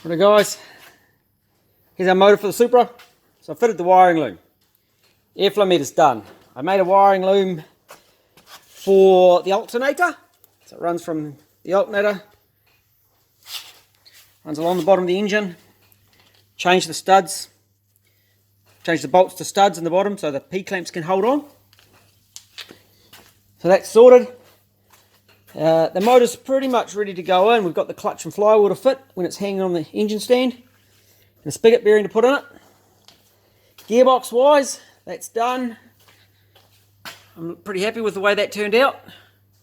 Right guys, here's our motor for the Supra. So I fitted the wiring loom. Airflow meter's done. I made a wiring loom for the alternator. So it runs from the alternator, runs along the bottom of the engine. Change the studs, change the bolts to studs in the bottom so the P-clamps can hold on. So that's sorted. The motor's pretty much ready to go in. We've got the clutch and flywheel to fit when it's hanging on the engine stand. And a spigot bearing to put in it. Gearbox wise, that's done. I'm pretty happy with the way that turned out.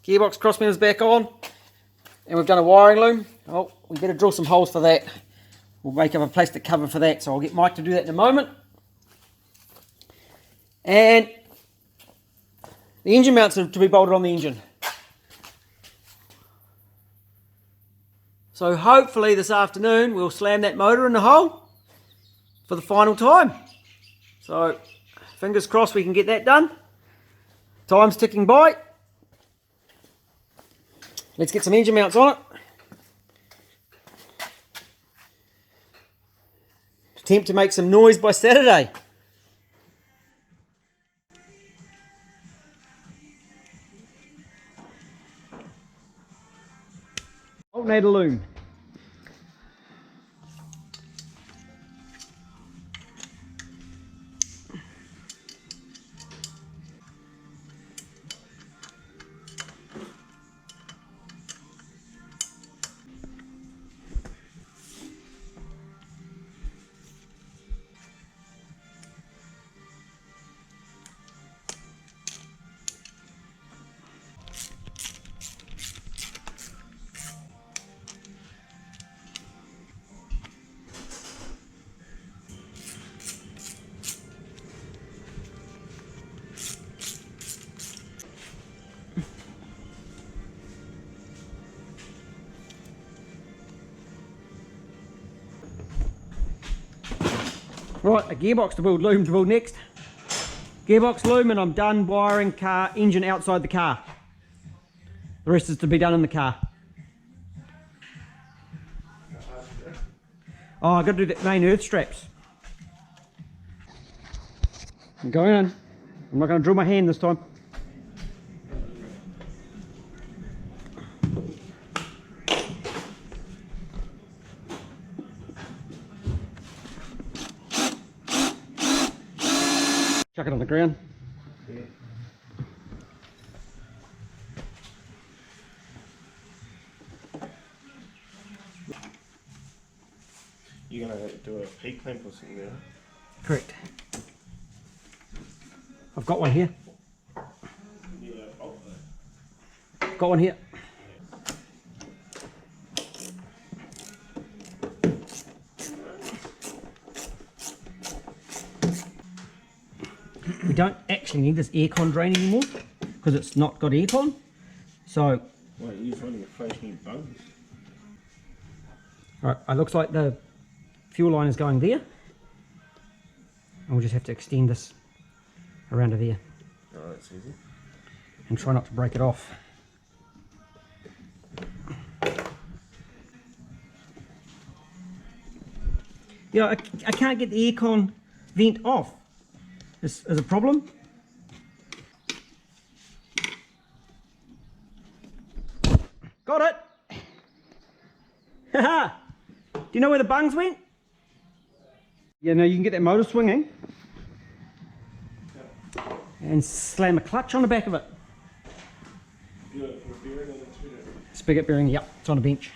Gearbox cross members back on. And we've done a wiring loom. Oh, we better drill some holes for that. We'll make up a plastic cover for that. So I'll get Mike to do that in a moment. And the engine mounts are to be bolted on the engine. So hopefully this afternoon we'll slam that motor in the hole for the final time. So fingers crossed we can get that done. Time's ticking by. Let's get some engine mounts on it. Attempt to make some noise by Saturday. Alternator loom. Right, a gearbox to build, loom to build next. Gearbox loom, and I'm done wiring car engine outside the car. The rest is to be done in the car. Oh, I've got to do the main earth straps. I'm going in. I'm not going to drill my hand this time. Chuck it on the ground. Yeah. You're going to do a P-clamp or something there? Correct. I've got one here. Got one here. We don't actually need this aircon drain anymore because it's not got aircon. So, wait, you're finding a flashing bugs? Alright, it looks like the fuel line is going there. And we'll just have to extend this around to there. Oh, that's easy. And try not to break it off. Yeah, I can't get the aircon vent off. This is a problem. Got it! Haha! Do you know where the bungs went? Yeah, no, you can get that motor swinging and slam a clutch on the back of it. Spigot bearing, yep, it's on a bench.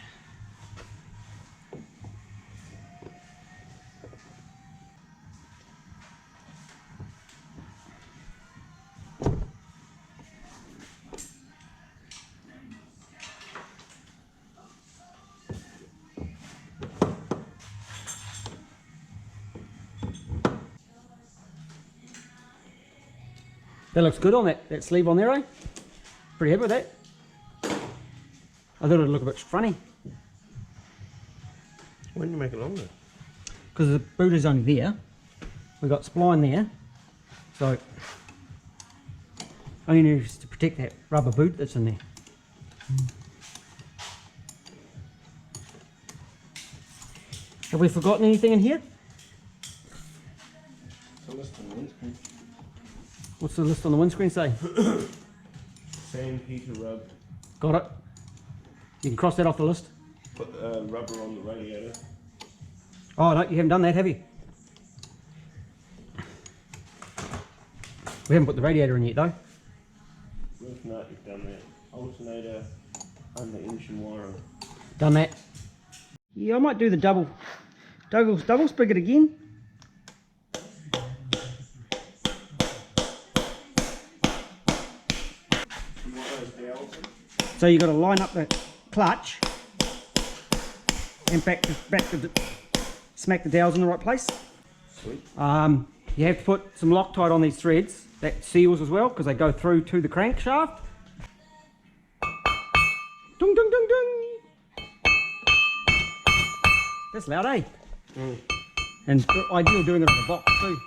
That looks good on that sleeve on there, eh? Pretty happy with that. I thought it'd look a bit funny. Why didn't you make it longer? Because the boot is only there. We've got spline there. So, only needs to protect that rubber boot that's in there. Have we forgotten anything in here? So list on the windscreen. What's the list on the windscreen say? Sand, heater, rub. Got it. You can cross that off the list. Put rubber on the radiator. Oh no, you haven't done that, have you? We haven't put the radiator in yet though. Roof nut, you've done that. Alternator, under engine wiring. Done that. Yeah, I might do the double spigot again. You want those dowels in? So you've got to line up the clutch and smack the dowels in the right place. Sweet. You have to put some Loctite on these threads. That seals as well because they go through to the crankshaft. Dung dung dung dung. That's loud, eh? Mm. And ideal doing it on the box too.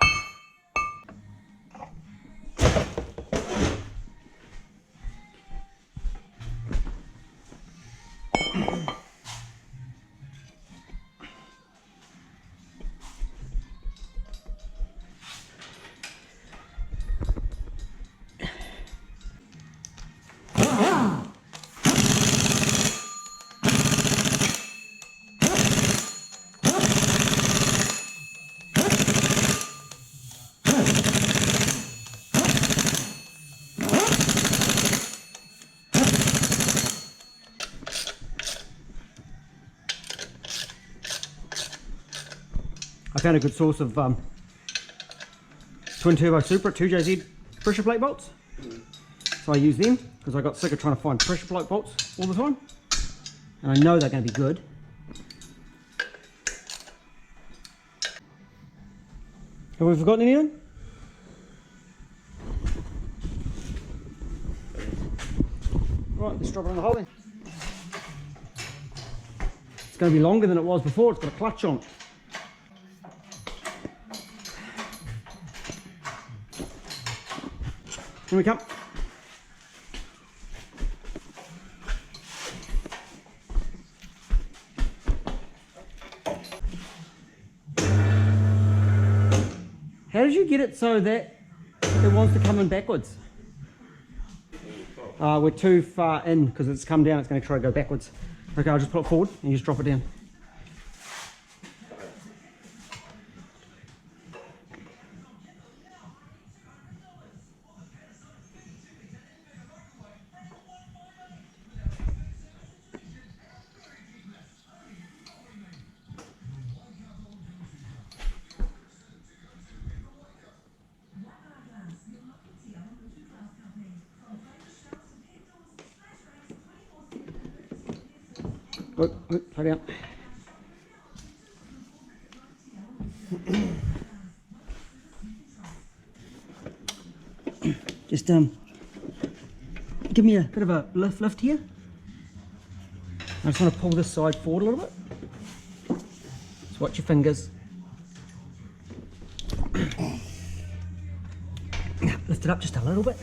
I found a good source of twin turbo Supra 2JZ pressure plate bolts. So I use them because I got sick of trying to find pressure plate bolts all the time. And I know they're going to be good. Have we forgotten anything? Right, let's drop it in the hole then. It's going to be longer than it was before, it's got a clutch on it. Here we come. How did you get it so that it wants to come in backwards? We're too far in because it's come down, it's going to try to go backwards. Okay, I'll just put it forward and you just drop it down. Look, slow down. Just give me a bit of a lift here. I just want to pull this side forward a little bit. Just watch your fingers. Lift it up just a little bit.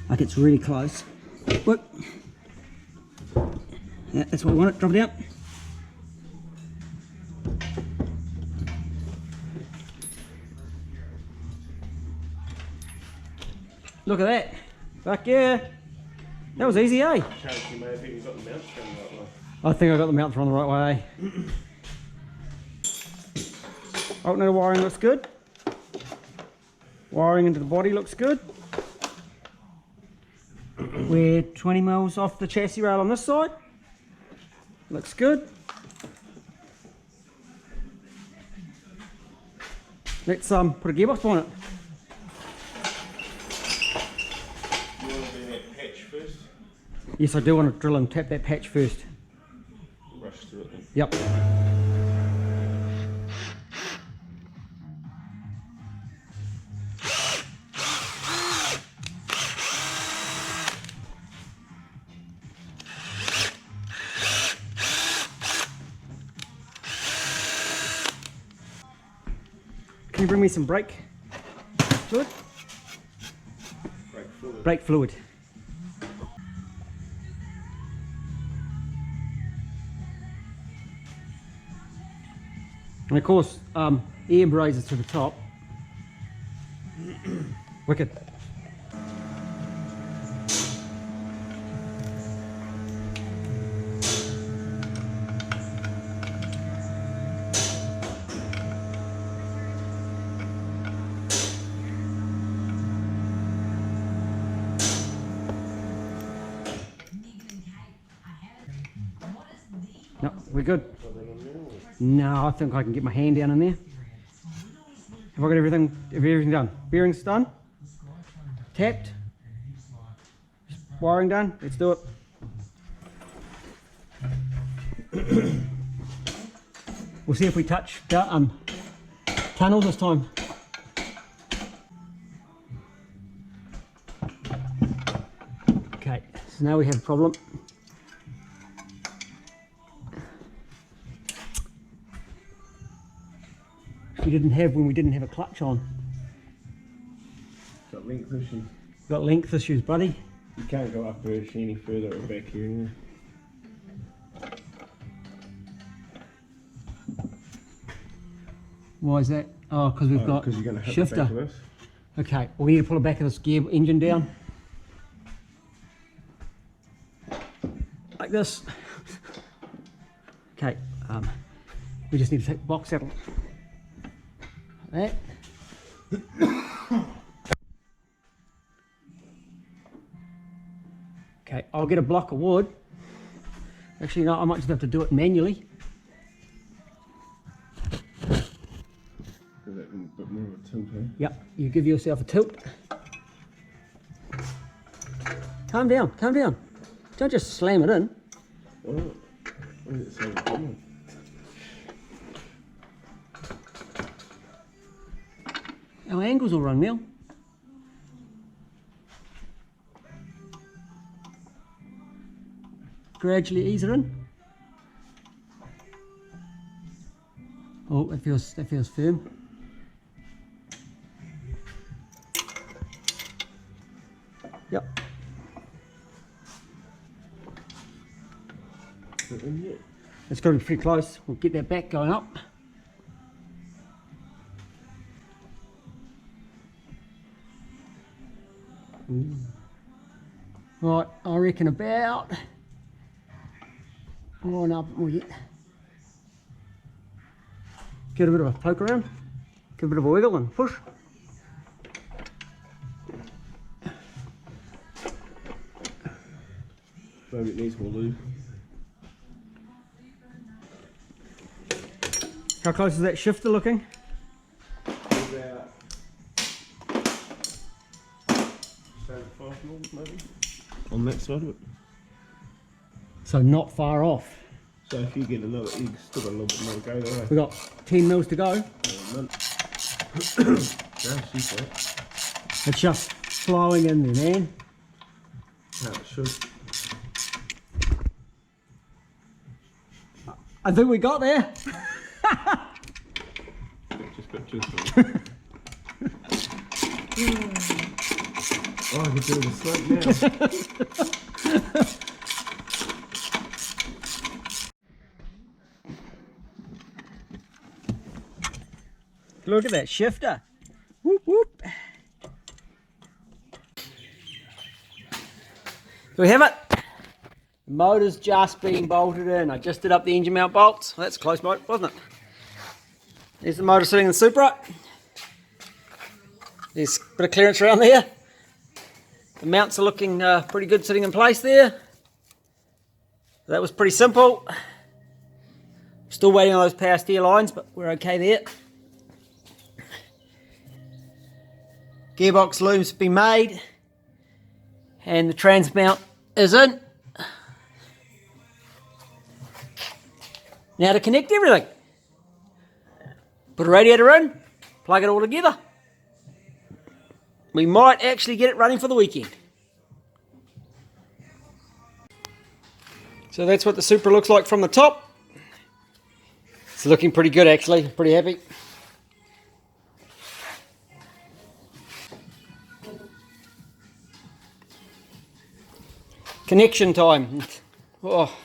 Like it's really close. Look. Yeah, that's what we want it. Drop it out. Look at that. Fuck yeah. That was easy, eh? Chance you may have even got the mount thrown the right way. I think I got the mount thrown the right way. Alternator wiring looks good. Wiring into the body looks good. We're 20 mils off the chassis rail on this side. Looks good. Let's put a gearbox on it. You want to do that patch first? Yes, I do want to drill and tap that patch first. Rush through it then. Yep. Can you bring me some brake fluid? Brake fluid. Brake fluid. And of course, air raises to the top. Wicked. No, we're good. No, I think I can get my hand down in there. Have I got everything done? Bearings done? Tapped? Wiring done? Let's do it. We'll see if we touch tunnel this time. Okay, so now we have a problem. We didn't have when we didn't have a clutch on. Got length issues. Got length issues, buddy. You can't go up any further at the back here anyway. Why is that? Oh, because we've got Because you're going to hit shifter. the back of this. Okay, we need to pull the back of this gear engine down. Like this. Okay, we just need to take the box out. Like that. Okay, I'll get a block of wood. Actually, no, I might just have to do it manually. Give that a bit more of a tilt, eh? Yep, you give yourself a tilt. Calm down, calm down. Don't just slam it in. What is it saying? Come on. Our angles will run, Mel. Gradually ease it in. Oh, that feels firm. Yep. Is it in yet? It's got to be pretty close. We'll get that back going up. Right, I reckon about. Oh no, more yet. Get a bit of a poke around. Give a bit of a wiggle and push. Maybe it needs more lube. How close is that shifter looking? About 5 mils maybe. On that side of it. So not far off. So if you get another egg, still got a little bit more to go there. We've got 10 mils to go. It's just flowing in there, man. No, it should. I think we got there. Just got juice on it. Oh, I can do the slope now. Look at that shifter. Whoop, whoop. So we have it. The motor's just being bolted in. I just did up the engine mount bolts. Well, that's a close motor, wasn't it? There's the motor sitting in the Supra. There's a bit of clearance around there. The mounts are looking pretty good sitting in place there. That was pretty simple. Still waiting on those power steer lines, but we're okay there. Gearbox loom's been made. And the trans mount is in. Now to connect everything. Put a radiator in, plug it all together. We might actually get it running for the weekend. So that's what the Supra looks like from the top. It's looking pretty good actually, pretty happy. Connection time. Oh.